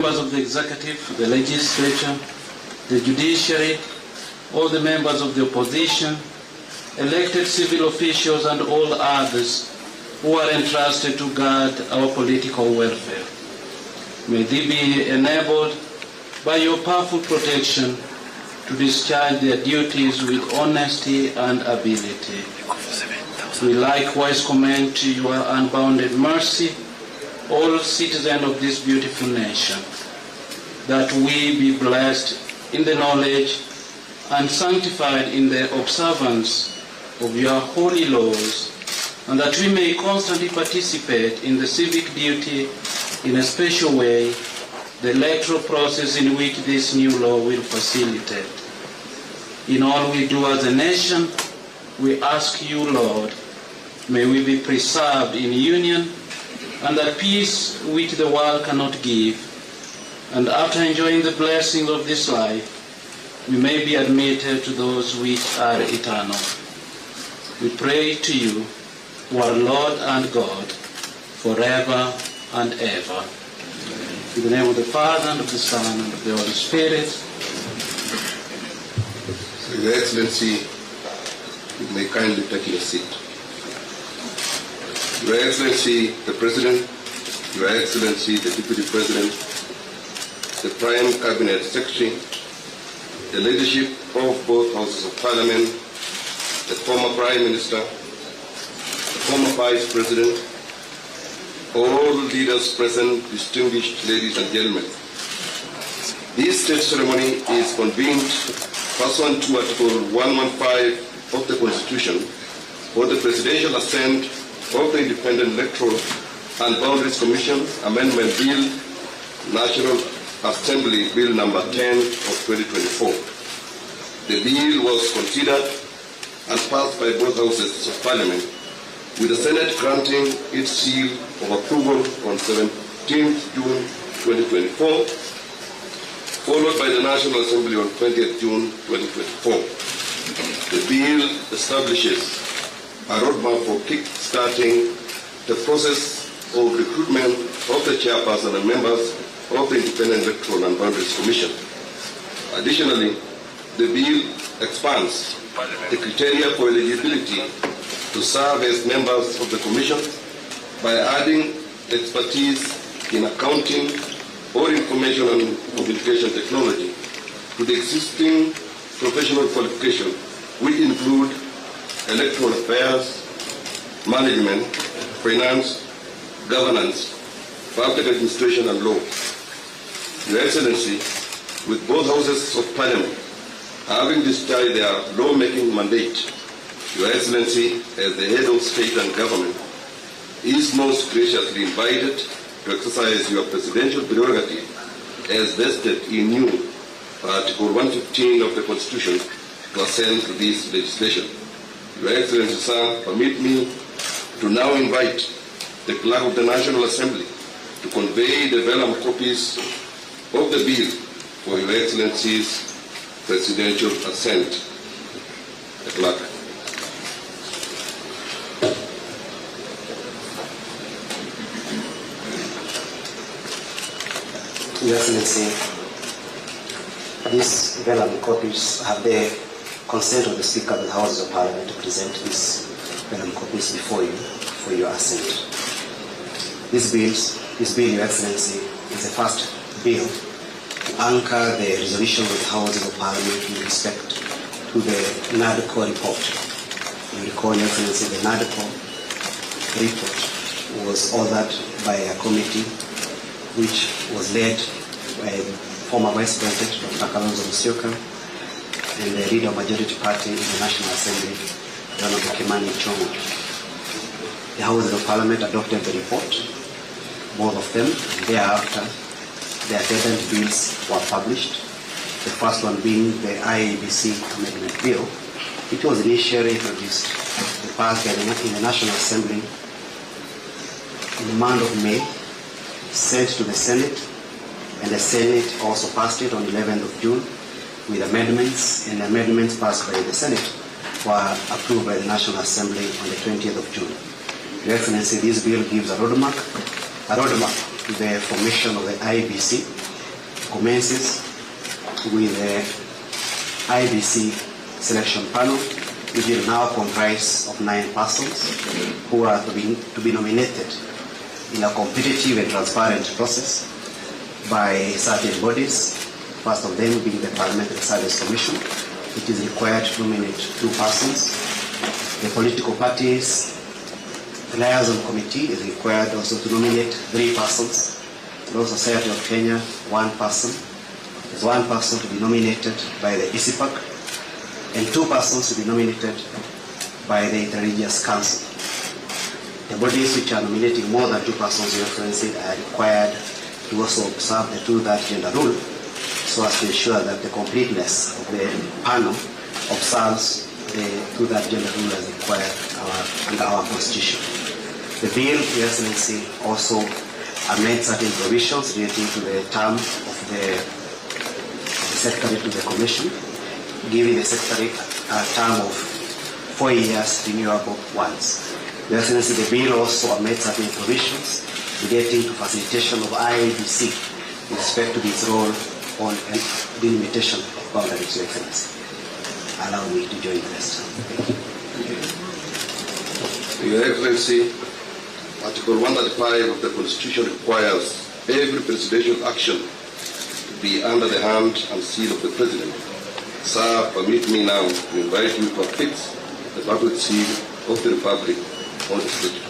Members of the executive, the legislature, the judiciary, all the members of the opposition, elected civil officials and all others who are entrusted to guard our political welfare. May they be enabled by your powerful protection to discharge their duties with honesty and ability. We likewise commend to your unbounded mercy all citizens of this beautiful nation, that we be blessed in the knowledge and sanctified in the observance of your holy laws, and that we may constantly participate in the civic duty in a special way, the electoral process in which this new law will facilitate. In all we do as a nation, we ask you, Lord, may we be preserved in union and that peace which the world cannot give, and after enjoying the blessings of this life, we may be admitted to those which are eternal. We pray to you, who are Lord and God, forever and ever. In the name of the Father, and of the Son, and of the Holy Spirit. So, Your Excellency, you may kindly take your seat. Your Excellency, the President, Your Excellency, the Deputy President, the Prime Cabinet Secretary, the leadership of both Houses of Parliament, the former Prime Minister, the former Vice President, all leaders present, distinguished ladies and gentlemen. This state ceremony is convened pursuant to Article 115 of the Constitution for the Presidential Assent of the Independent Electoral and Boundaries Commission Amendment Bill, National Assembly Bill number 10 of 2024. The bill was considered and passed by both Houses of Parliament, with the Senate granting its seal of approval on 17th June 2024, followed by the National Assembly on 20th June 2024. The bill establishes a roadmap for kick-starting the process of recruitment of the chairperson and members of the Independent Electoral and Boundaries Commission. Additionally, the bill expands the criteria for eligibility to serve as members of the Commission by adding expertise in accounting or information and communication technology to the existing professional qualifications, which include electoral affairs, management, finance, governance, public administration, and law. Your Excellency, with both Houses of Parliament having discharged their law-making mandate, Your Excellency, as the head of state and government, is most graciously invited to exercise your presidential prerogative as vested in you, Article 115 of the Constitution, to assent to this legislation. Your Excellency, sir, permit me to now invite the Clerk of the National Assembly to convey the vellum copies of the bill for Your Excellency's presidential assent. The Clerk. Your Excellency, these vellum copies have the consent of the Speaker of the Houses of Parliament to present these vellum copies before you for your assent. This bill, Your Excellency, is the first bill to anchor the resolution of the Houses of Parliament with respect to the NADCO report. You recall, Your Excellency, the NADCO report was authored by a committee which was led by the former Vice President, Dr. Kalonzo, and the leader of Majority Party in the National Assembly, Honorable Kimani Ichung'wah. The Houses of Parliament adopted the report, both of them, and thereafter the attendant bills were published, the first one being the Iebc Amendment Bill, which was initially introduced and passed in the National Assembly in the month of May, sent to the Senate, and the Senate also passed it on 11th of June with amendments, and the amendments passed by the Senate were approved by the National Assembly on the 20th of June. Your Excellency, this bill gives a roadmap to the formation of the Iebc commences with the Iebc selection panel, which will now comprise of 9 persons who are to be nominated in a competitive and transparent process by certain bodies, first of them being the Parliamentary Service Commission, which is required to nominate 2 persons. The political parties, the liaison committee is required also to nominate 3 persons. The Law Society of Kenya, 1 person. There's 1 person to be nominated by the Iebc, and 2 persons to be nominated by the Interreligious Council. The bodies which are nominating more than 2 persons, Your Excellency, are required to also observe the 2/3 gender rule, so as to ensure that the completeness of the panel observes the 2/3 gender rule as required under our Constitution. The bill, Your Excellency, also amends certain provisions relating to the term of the Secretary to the Commission, giving the Secretary a term of 4 years renewable once. Your Excellency, the bill also amends certain provisions relating to facilitation of Iebc with respect to its role on delimitation of boundaries, Your Excellency. Allow me to join the rest. Thank you. Your Excellency, Article 135 of the Constitution requires every presidential action to be under the hand and seal of the President. Sir, permit me now to invite you to affix the public seal of the Republic on the statute.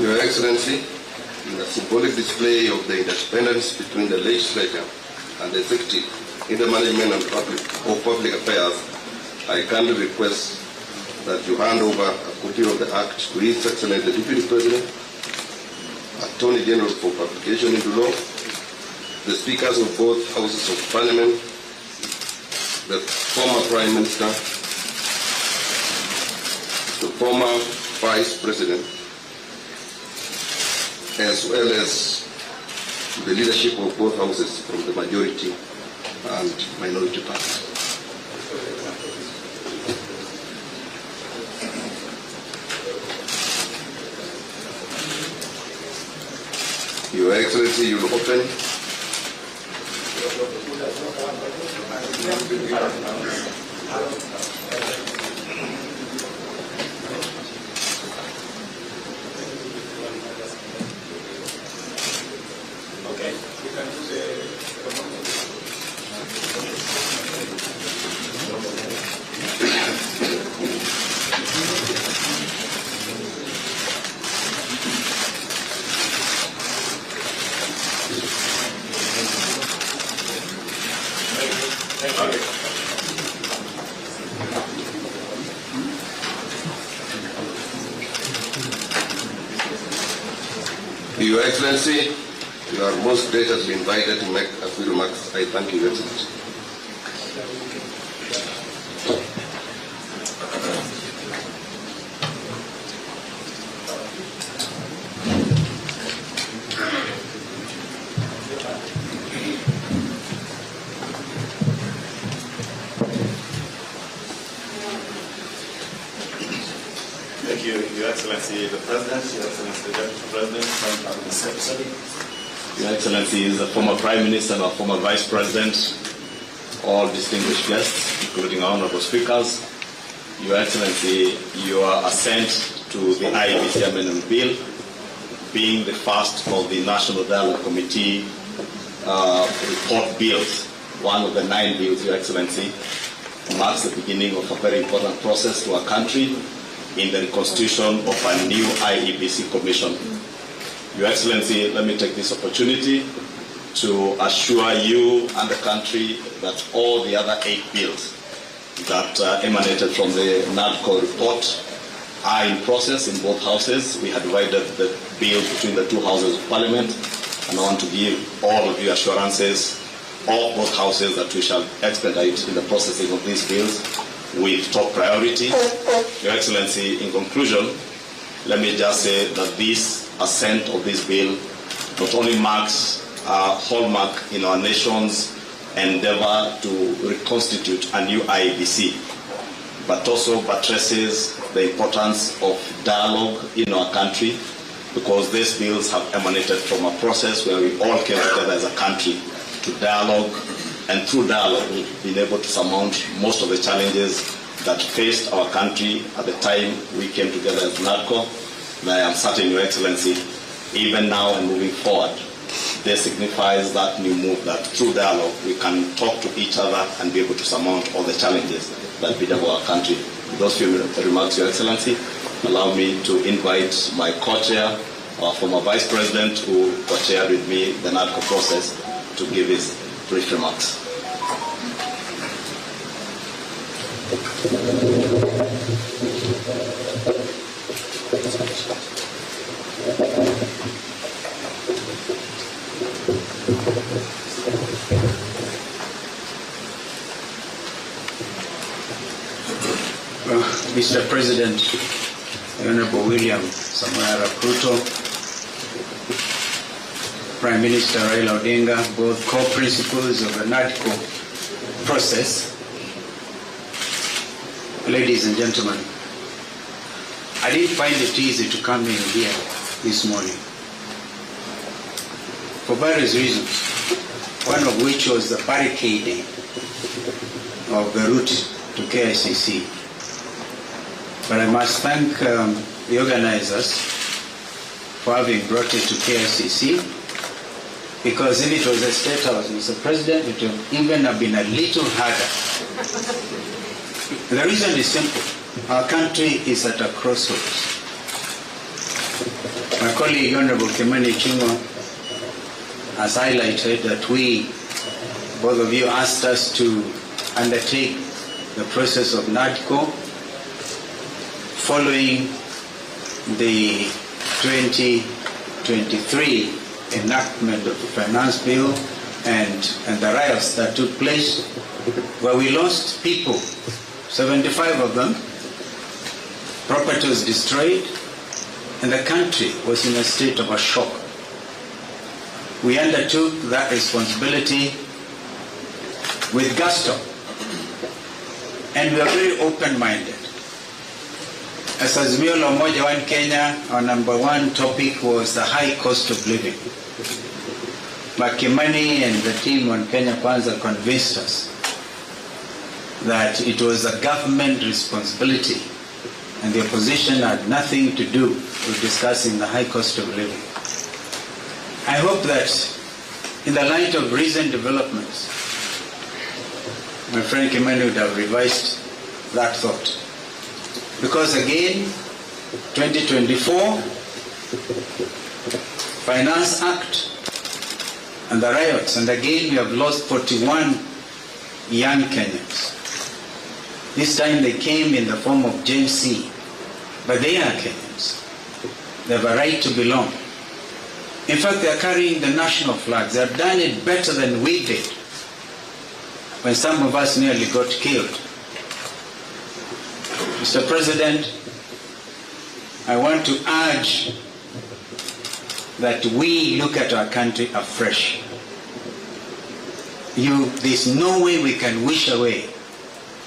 Your Excellency, in a symbolic display of the interdependence between the legislature and the executive in the management of public affairs, I kindly request that you hand over a copy of the Act to His Excellency the Deputy President, Attorney General for publication into law, the Speakers of both Houses of Parliament, the former Prime Minister, the former Vice President, as well as the leadership of both houses from the majority and minority parties. Your Excellency, you will open. Your Excellency, you are most graciously invited to make a few remarks. I thank you, Your Excellency. Thank you, Your Excellency, the President, Your Excellency, the Deputy President, the Secretary, Your Excellency, the former Prime Minister and our former Vice President, all distinguished guests, including our honorable speakers, Your Excellency, your assent to the Iebc Amendment Bill, being the first of the National Dialogue Committee report bills, one of the 9 bills, Your Excellency, marks the beginning of a very important process to our country in the reconstitution of a new Iebc Commission. Your Excellency, let me take this opportunity to assure you and the country that all the other 8 bills that emanated from the NADCO report are in process in both houses. We had divided the bill between the 2 houses of Parliament, and I want to give all of you assurances of both houses that we shall expedite in the processing of these bills with top priority. Your Excellency, in conclusion, let me just say that this assent of this bill not only marks a hallmark in our nation's endeavor to reconstitute a new Iebc, but also buttresses the importance of dialogue in our country, because these bills have emanated from a process where we all came together as a country to dialogue, and through dialogue we've been able to surmount most of the challenges that faced our country at the time we came together as NADCO. And I am certain, Your Excellency, even now and moving forward, this signifies that new move that through dialogue we can talk to each other and be able to surmount all the challenges that bedevill our country. With those few remarks, Your Excellency, allow me to invite my co-chair, our former Vice President, who co-chaired with me the NADCO process, to give his brief remarks. Mr. President, Honorable William Samoei Ruto, Prime Minister Raila Odinga, both co-principals of the NADCO process, ladies and gentlemen, I didn't find it easy to come in here this morning for various reasons, one of which was the barricading of the route to KICC. But I must thank the organizers for having brought it to KICC, because if it was a State House, Mr. President, it would even have been a little harder. The reason is simple. Our country is at a crossroads. My colleague, Honorable Kimani Ichung'wa, has highlighted that both of you asked us to undertake the process of NADCO following the 2023 enactment of the Finance Bill and the riots that took place, where we lost people, 75 of them, property was destroyed, and the country was in a state of a shock. We undertook that responsibility with gusto, and we are very open-minded. As Azimio la Umoja One Kenya, our number one topic was the high cost of living. Kimani and the team on Kenya Kwanza convinced us that it was a government responsibility and the opposition had nothing to do with discussing the high cost of living. I hope that in the light of recent developments, my friend Kimani would have revised that thought. Because again, 2024, Finance Act, and the riots, and again we have lost 41 young Kenyans. This time they came in the form of Gen Z, but they are Kenyans. They have a right to belong. In fact, they are carrying the national flags. They have done it better than we did when some of us nearly got killed. Mr. President, I want to urge that we look at our country afresh. There's no way we can wish away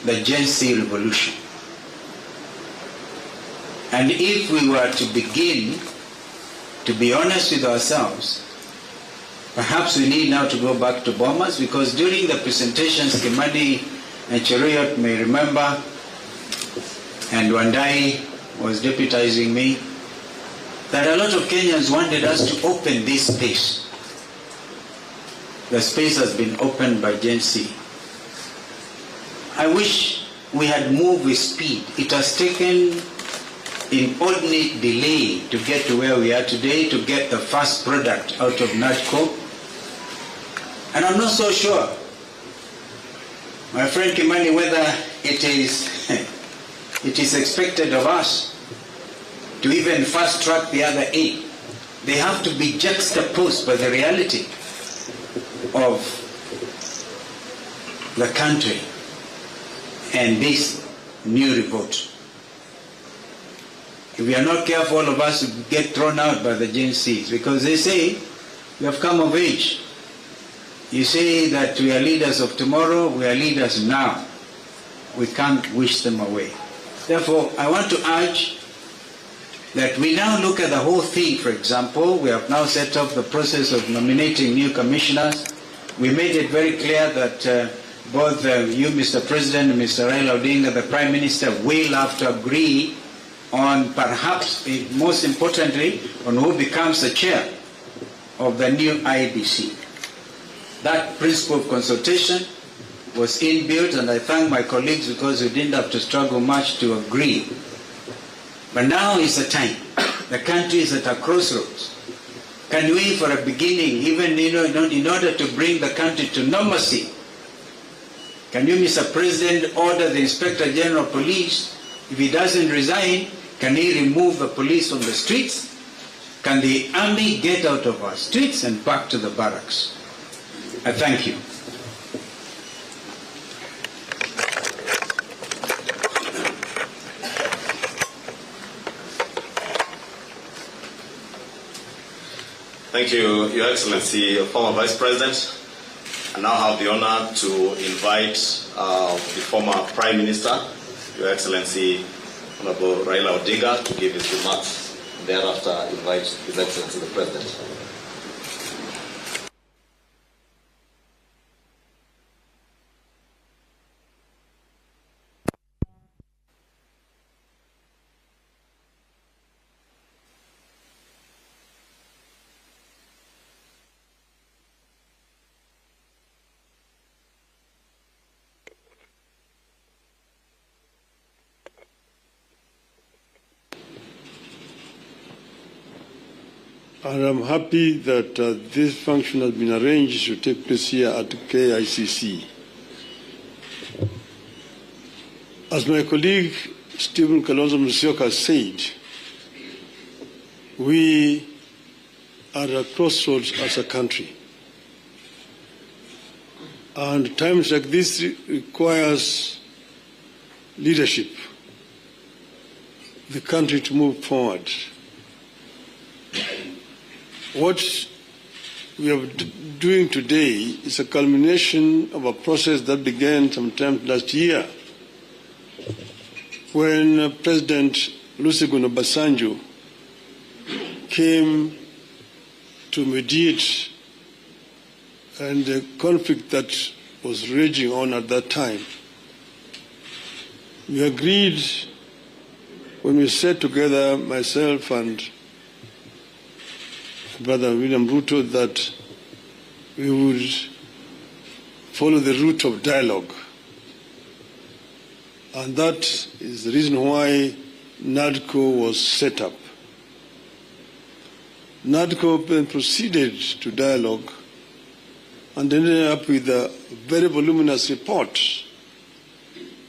the Gen Z revolution. And if we were to begin to be honest with ourselves, perhaps we need now to go back to Bomas, because during the presentations, Kimani and Cheruiyot may remember, and Wandai was deputizing me, that a lot of Kenyans wanted us to open this space. The space has been opened by Gen Z. I wish we had moved with speed. It has taken inordinate delay to get to where we are today, to get the first product out of NATCO. And I'm not so sure, my friend Kimani, whether it is expected of us to even fast track the other 8. They have to be juxtaposed by the reality of the country and this new revolt. If we are not careful, all of us will get thrown out by the Gen Zs, because they say we have come of age. You say that we are leaders of tomorrow, we are leaders now. We can't wish them away. Therefore, I want to urge that we now look at the whole thing. For example, we have now set up the process of nominating new commissioners. We made it very clear that both you, Mr. President, and Mr. Raila Odinga, the Prime Minister, will have to agree on, perhaps most importantly, on who becomes the chair of the new Iebc. That principle of consultation was inbuilt, and I thank my colleagues because we didn't have to struggle much to agree. But now is the time. The country is at a crossroads. Can we, for a beginning, even in order to bring the country to normalcy, can you, Mr. President, order the Inspector General of Police, if he doesn't resign, can he remove the police from the streets? Can the army get out of our streets and back to the barracks? I thank you. Thank you, Your Excellency, former Vice President. I now have the honor to invite the former Prime Minister, Your Excellency, Honorable Raila Odinga, to give his remarks. Thereafter, invite His Excellency the President. And I'm happy that this function has been arranged to take place here at KICC. As my colleague Stephen Kalonzo Musyoka said, we are at a crossroads as a country. And times like this requires leadership, the country to move forward. What we are doing today is a culmination of a process that began sometime last year when President Olusegun and the conflict that was raging on at that time, we agreed when we sat together, myself and Brother William Ruto, that we would follow the route of dialogue. And that is the reason why NADCO was set up. NADCO then proceeded to dialogue and ended up with a very voluminous report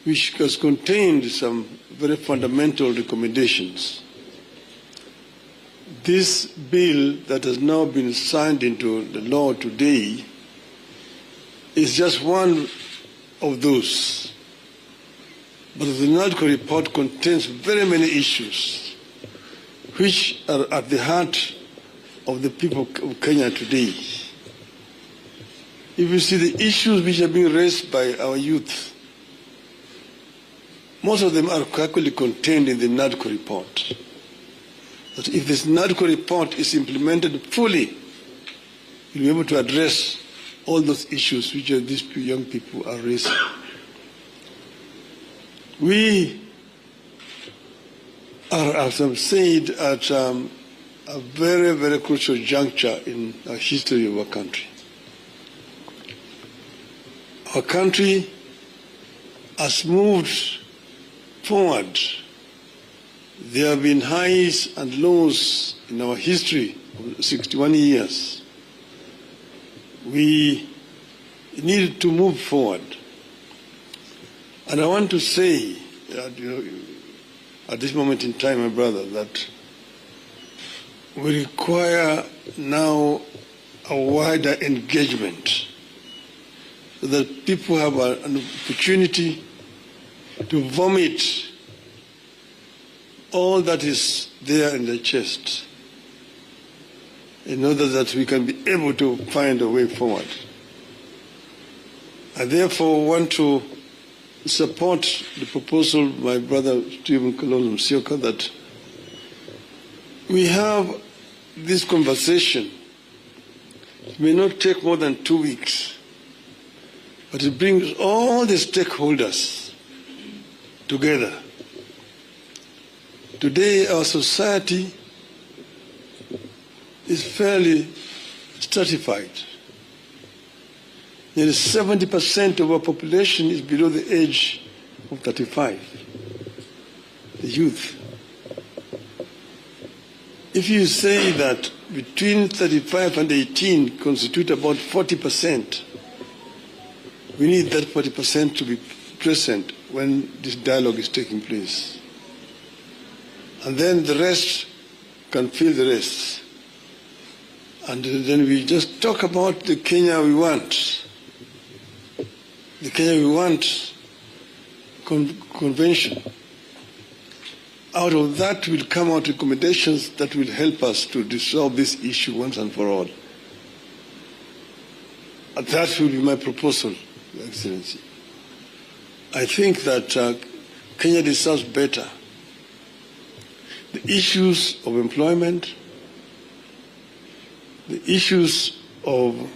which has contained some very fundamental recommendations. This bill that has now been signed into the law today is just one of those. But the NADCO report contains very many issues which are at the heart of the people of Kenya today. If you see the issues which are being raised by our youth, most of them are actually contained in the NADCO report. But if this NADCO report is implemented fully, you'll be able to address all those issues which these young people are raising. We are, as I've said, at a very, very crucial juncture in the history of our country. Our country has moved forward. There have been highs and lows in our history of 61 years. We need to move forward. And I want to say, at this moment in time, my brother, that we require now a wider engagement so that people have an opportunity to vomit all that is there in their chest in order that we can be able to find a way forward. I therefore want to support the proposal of my brother Stephen Kalonzo that we have this conversation. It may not take more than 2 weeks, but it brings all the stakeholders together. Today, our society is fairly stratified. Nearly 70% of our population is below the age of 35, the youth. If you say that between 35 and 18 constitute about 40%, we need that 40% to be present when this dialogue is taking place. And then the rest can fill the rest. And then we just talk about the Kenya we want. The Kenya we want convention. Out of that will come out recommendations that will help us to resolve this issue once and for all. And that will be my proposal, Your Excellency. I think that Kenya deserves better. The issues of employment, the issues of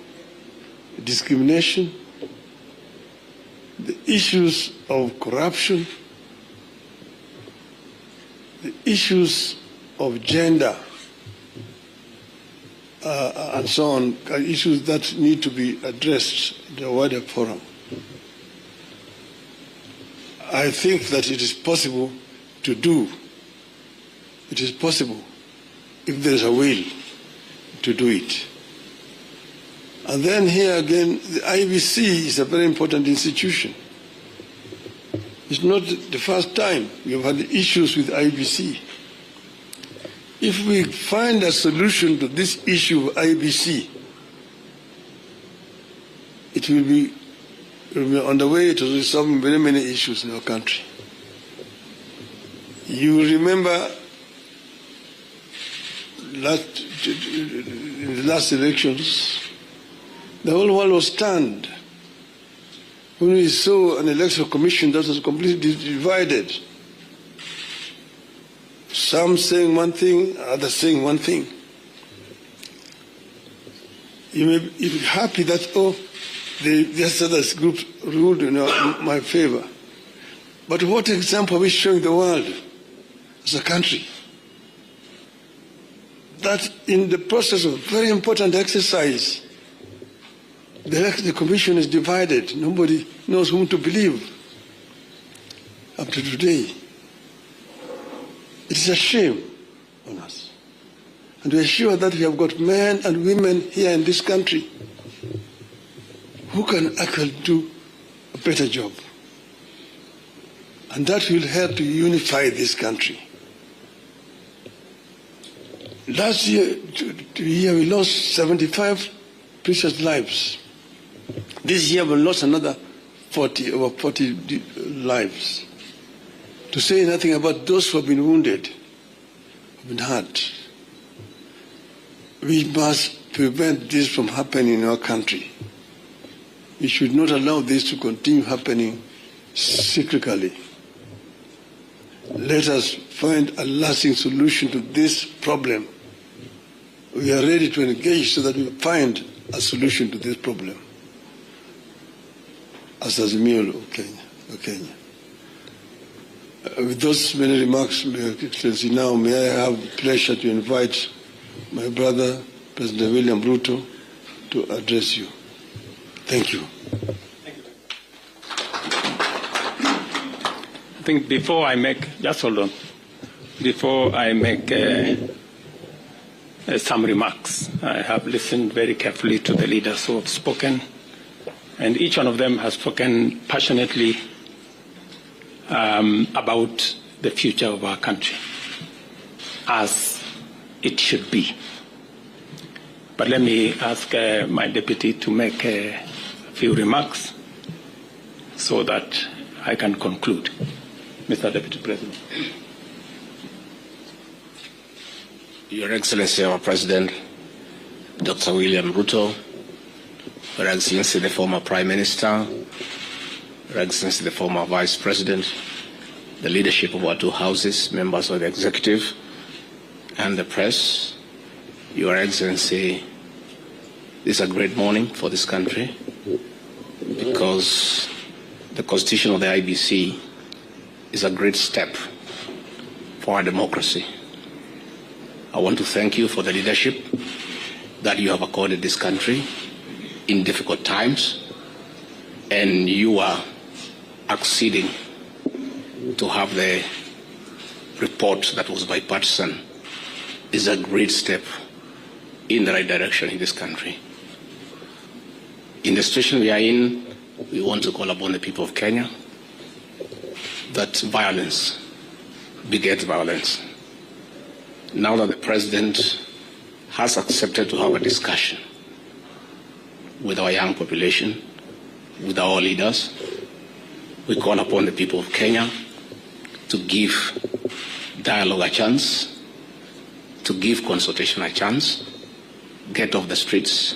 discrimination, the issues of corruption, the issues of gender, and so on, are issues that need to be addressed in a wider forum. I think that it is possible to do. It is possible if there is a will to do it. And then here again, the Iebc is a very important institution. It's not the first time we have had issues with Iebc. If we find a solution to this issue of Iebc, it will be on the way to resolving very many issues in our country. You remember in the last elections, the whole world was stunned when we saw an electoral commission that was completely divided. Some saying one thing, others saying one thing. You may be happy that, this other group ruled in my favor. But what example are we showing the world as a country? That in the process of very important exercise, the commission is divided. Nobody knows whom to believe up to today. It is a shame on us. And we are sure that we have got men and women here in this country who can actually do a better job. And that will help to unify this country. Last year, we lost 75 precious lives. This year we lost another over 40 lives. To say nothing about those who have been wounded, who have been hurt. We must prevent this from happening in our country. We should not allow this to continue happening cyclically. Let us find a lasting solution to this problem. We are ready to engage so that we find a solution to this problem. As Azimio of Kenya. With those many remarks, Your Excellency, now may I have the pleasure to invite my brother, President William Ruto, to address you. Thank you. I think before I make, just hold on, before I make some remarks, I have listened very carefully to the leaders who have spoken, and each one of them has spoken passionately about the future of our country, as it should be. But let me ask my deputy to make a few remarks so that I can conclude. Mr. Deputy President. Your Excellency, our President, Dr. William Ruto, Your Excellency, the former Prime Minister, Your Excellency, the former Vice President, the leadership of our two houses, members of the executive, and the press, Your Excellency, this is a great morning for this country because the constitution of the Iebc is a great step for our democracy. I want to thank you for the leadership that you have accorded this country in difficult times, and you are acceding to have the report that was bipartisan is a great step in the right direction in this country. In the situation we are in, we want to call upon the people of Kenya that violence begets violence. Now that the President has accepted to have a discussion with our young population, with our leaders, we call upon the people of Kenya to give dialogue a chance, to give consultation a chance, get off the streets,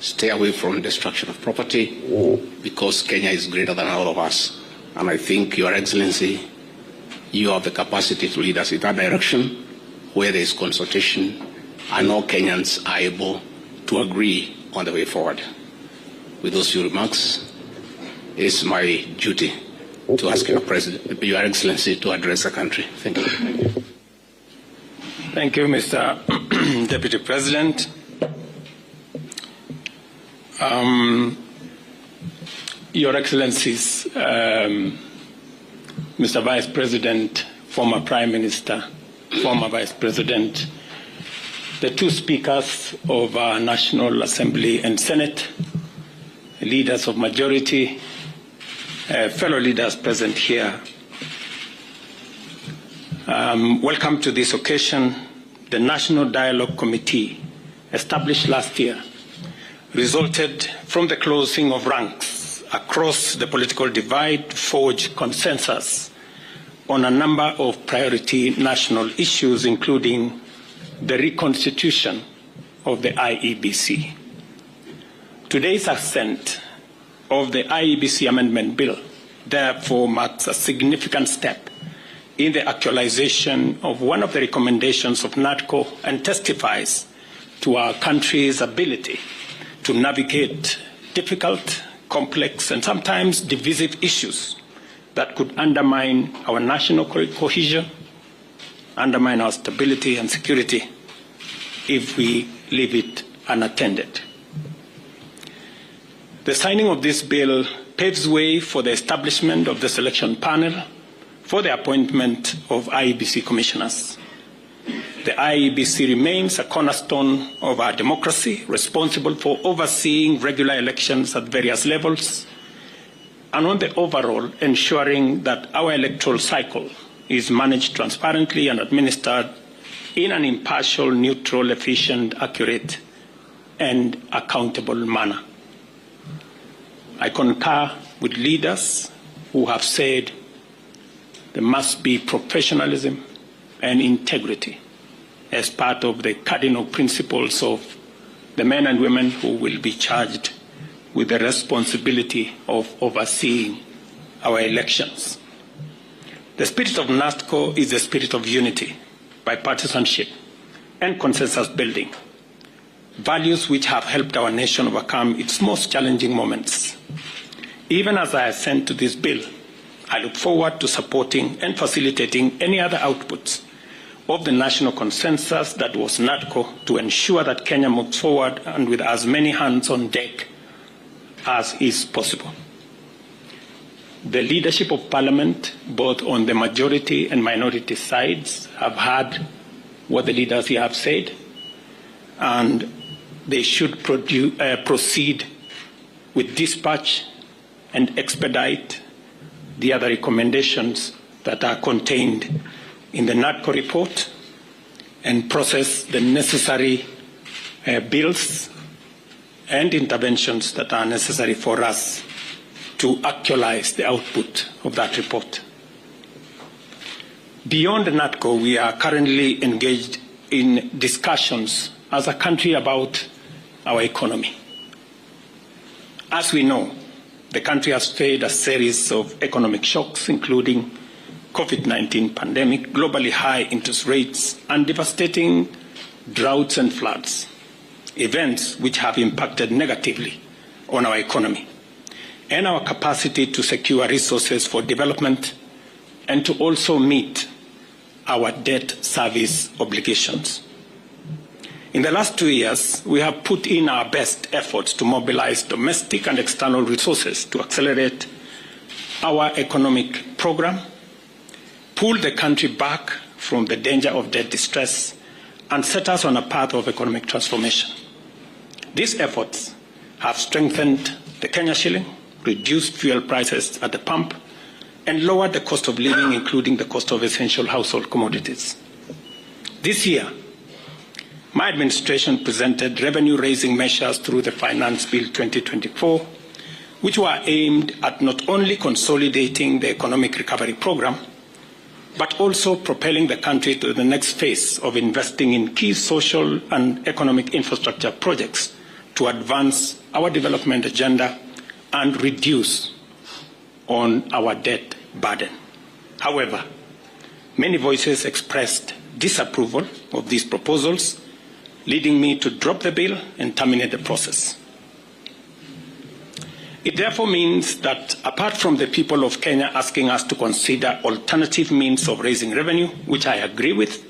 stay away from destruction of property, because Kenya is greater than all of us. And I think, Your Excellency, you have the capacity to lead us in that direction where there is consultation and all Kenyans are able to agree on the way forward. With those few remarks, it is my duty to ask Your Excellency to address the country. Thank you. Thank you, Mr. Deputy President. Your Excellencies, Mr. Vice President, former Prime Minister, former Vice President, the two speakers of our National Assembly and Senate, leaders of majority, fellow leaders present here. Welcome to this occasion. The National Dialogue Committee, established last year, resulted from the closing of ranks across the political divide to forge consensus on a number of priority national issues, including the reconstitution of the Iebc. Today's assent of the Iebc Amendment Bill therefore marks a significant step in the actualization of one of the recommendations of NADCO and testifies to our country's ability to navigate difficult, complex, and sometimes divisive issues that could undermine our national cohesion, undermine our stability and security if we leave it unattended. The signing of this bill paves way for the establishment of the selection panel for the appointment of Iebc commissioners. The Iebc remains a cornerstone of our democracy, responsible for overseeing regular elections at various levels, and on the overall, ensuring that our electoral cycle is managed transparently and administered in an impartial, neutral, efficient, accurate, and accountable manner. I concur with leaders who have said there must be professionalism and integrity as part of the cardinal principles of the men and women who will be charged with the responsibility of overseeing our elections. The spirit of NASTCO is the spirit of unity, bipartisanship, and consensus building, values which have helped our nation overcome its most challenging moments. Even as I assent to this bill, I look forward to supporting and facilitating any other outputs of the national consensus that was NATCO to ensure that Kenya moves forward and with as many hands on deck as is possible. The leadership of Parliament, both on the majority and minority sides, have heard what the leaders here have said, and they should proceed with dispatch and expedite the other recommendations that are contained in the NATCO report and process the necessary bills and interventions that are necessary for us to actualize the output of that report. Beyond NATCO, we are currently engaged in discussions as a country about our economy. As we know, the country has faced a series of economic shocks, including COVID-19 pandemic, globally high interest rates, and devastating droughts and floods, events which have impacted negatively on our economy and our capacity to secure resources for development and to also meet our debt service obligations. In the last 2 years, we have put in our best efforts to mobilize domestic and external resources to accelerate our economic program, pull the country back from the danger of debt distress, and set us on a path of economic transformation. These efforts have strengthened the Kenya shilling, reduced fuel prices at the pump, and lowered the cost of living, including the cost of essential household commodities. This year, my administration presented revenue-raising measures through the Finance Bill 2024, which were aimed at not only consolidating the economic recovery program, but also propelling the country to the next phase of investing in key social and economic infrastructure projects to advance our development agenda and reduce on our debt burden. However, many voices expressed disapproval of these proposals, leading me to drop the bill and terminate the process. It therefore means that apart from the people of Kenya asking us to consider alternative means of raising revenue, which I agree with,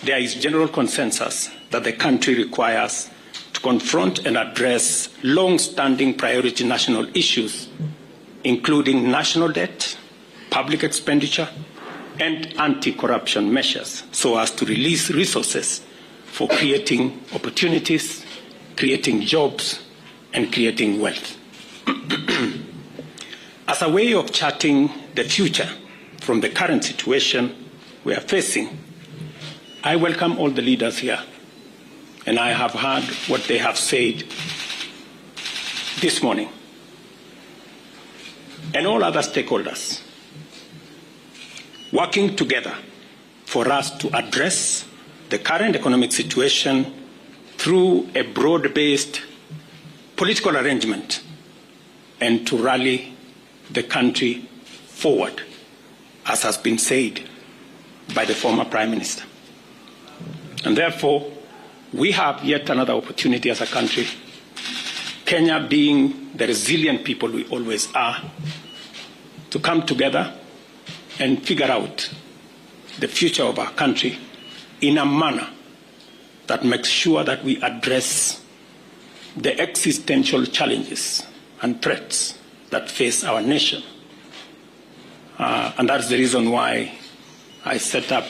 there is general consensus that the country requires to confront and address long-standing priority national issues, including national debt, public expenditure, and anti-corruption measures, so as to release resources for creating opportunities, creating jobs, and creating wealth. As a way of charting the future from the current situation we are facing, I welcome all the leaders here, and I have heard what they have said this morning, and all other stakeholders, working together for us to address the current economic situation through a broad-based political arrangement and to rally the country forward, as has been said by the former Prime Minister. And therefore, we have yet another opportunity as a country Kenya being the resilient people we always are, to come together and figure out the future of our country in a manner that makes sure that we address the existential challenges and threats that face our nation. And that's the reason why I set up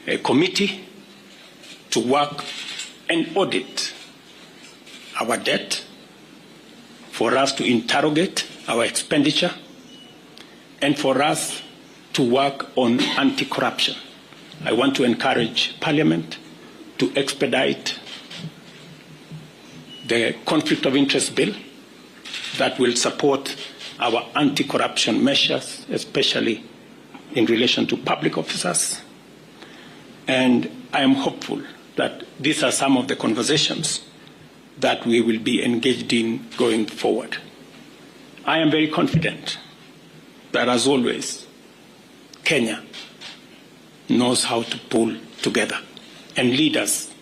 a committee to work and audit our debt, for us to interrogate our expenditure, and for us to work on anti-corruption. I want to encourage Parliament to expedite the conflict of interest bill that will support our anti-corruption measures, especially in relation to public officers. And I am hopeful that these are some of the conversations that we will be engaged in going forward. I am very confident that, as always, Kenya knows how to pull together, and leaders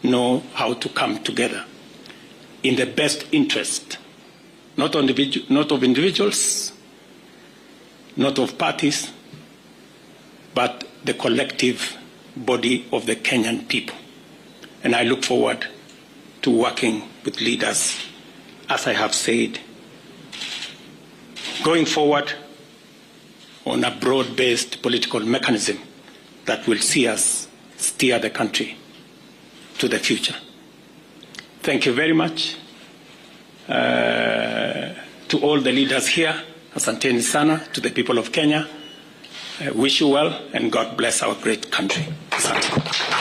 know how to come together in the best interest, not of individuals, not of parties, but the collective body of the Kenyan people. And I look forward to working with leaders, as I have said, going forward on a broad-based political mechanism that will see us steer the country to the future. Thank you very much to all the leaders here. Asanteni sana to the people of Kenya. I wish you well, and God bless our great country. Asante.